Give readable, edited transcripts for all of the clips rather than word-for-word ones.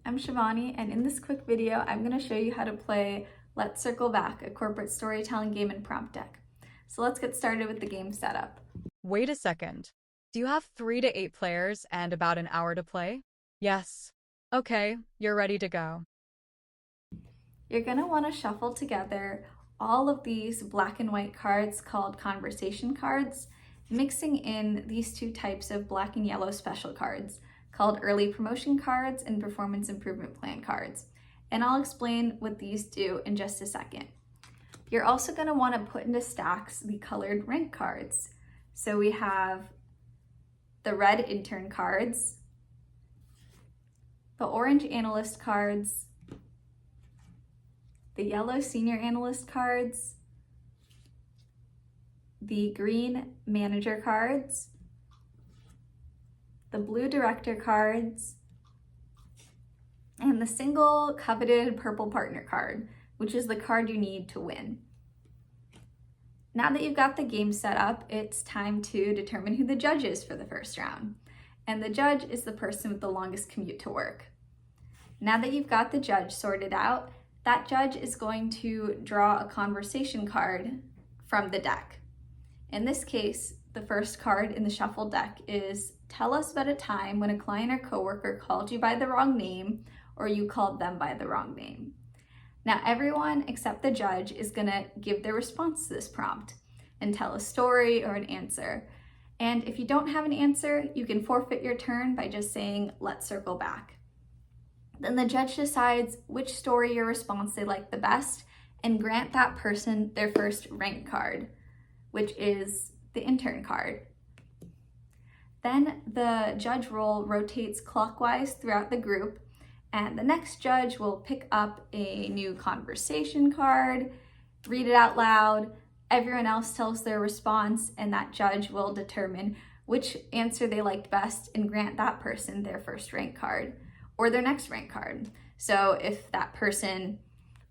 I'm Shivani, and in this quick video, I'm going to show you how to play Let's Circle Back, a corporate storytelling game and prompt deck. So let's get started with the game setup. Wait a second. Do you have 3 to 8 players and about an hour to play? Yes. Okay, you're ready to go. You're going to want to shuffle together all of these black and white cards called conversation cards, mixing in these two types of black and yellow special cards called early promotion cards and performance improvement plan cards. And I'll explain what these do in just a second. You're also going to want to put into stacks the colored rank cards. So we have the red intern cards, the orange analyst cards, the yellow senior analyst cards, the green manager cards, the blue director cards, and the single coveted purple partner card, which is the card you need to win. Now that you've got the game set up, it's time to determine who the judge is for the first round. And the judge is the person with the longest commute to work. Now that you've got the judge sorted out, that judge is going to draw a conversation card from the deck. In this case, the first card in the shuffle deck is tell us about a time when a client or coworker called you by the wrong name or you called them by the wrong name. Now everyone except the judge is gonna give their response to this prompt and tell a story or an answer. And if you don't have an answer, you can forfeit your turn by just saying, let's circle back. Then the judge decides which story or response they like the best and grant that person their first rank card, which is the intern card. Then the judge role rotates clockwise throughout the group, and the next judge will pick up a new conversation card, read it out loud, everyone else tells their response, and that judge will determine which answer they liked best and grant that person their first rank card or their next rank card. So if that person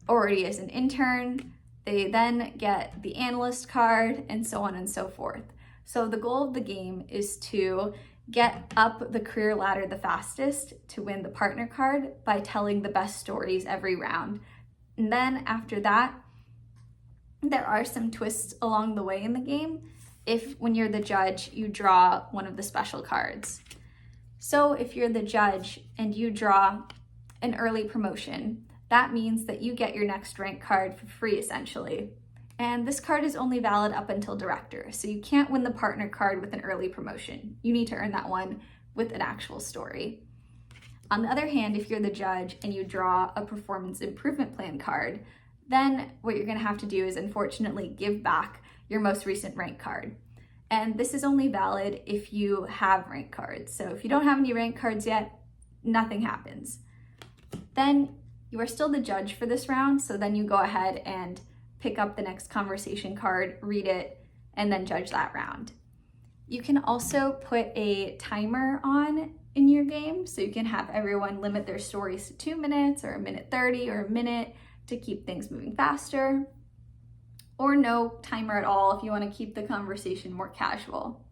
already is an intern, they then get the analyst card and so on and so forth. So the goal of the game is to get up the career ladder the fastest to win the partner card by telling the best stories every round. And then after that, there are some twists along the way in the game if when you're the judge, you draw one of the special cards. So if you're the judge and you draw an early promotion, that means that you get your next rank card for free essentially. And this card is only valid up until director, so you can't win the partner card with an early promotion. You need to earn that one with an actual story. On the other hand, if you're the judge and you draw a performance improvement plan card, then what you're gonna have to do is unfortunately give back your most recent rank card. And this is only valid if you have rank cards. So if you don't have any rank cards yet, nothing happens. Then you are still the judge for this round, so then you go ahead and pick up the next conversation card, read it, and then judge that round. You can also put a timer on in your game, so you can have everyone limit their stories to 2 minutes or 1:30 or a minute to keep things moving faster, or no timer at all if you want to keep the conversation more casual.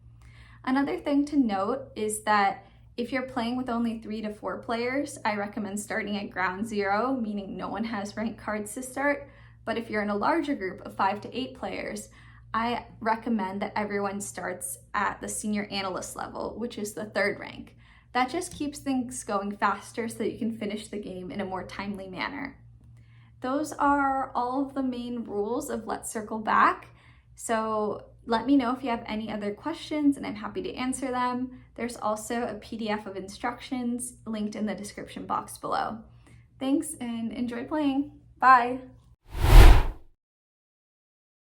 Another thing to note is that if you're playing with only 3 to 4 players, I recommend starting at ground zero, meaning no one has rank cards to start. But if you're in a larger group of 5 to 8 players, I recommend that everyone starts at the senior analyst level, which is the 3rd rank. That just keeps things going faster so that you can finish the game in a more timely manner. Those are all of the main rules of Let's Circle Back. So let me know if you have any other questions and I'm happy to answer them. There's also a PDF of instructions linked in the description box below. Thanks and enjoy playing. Bye.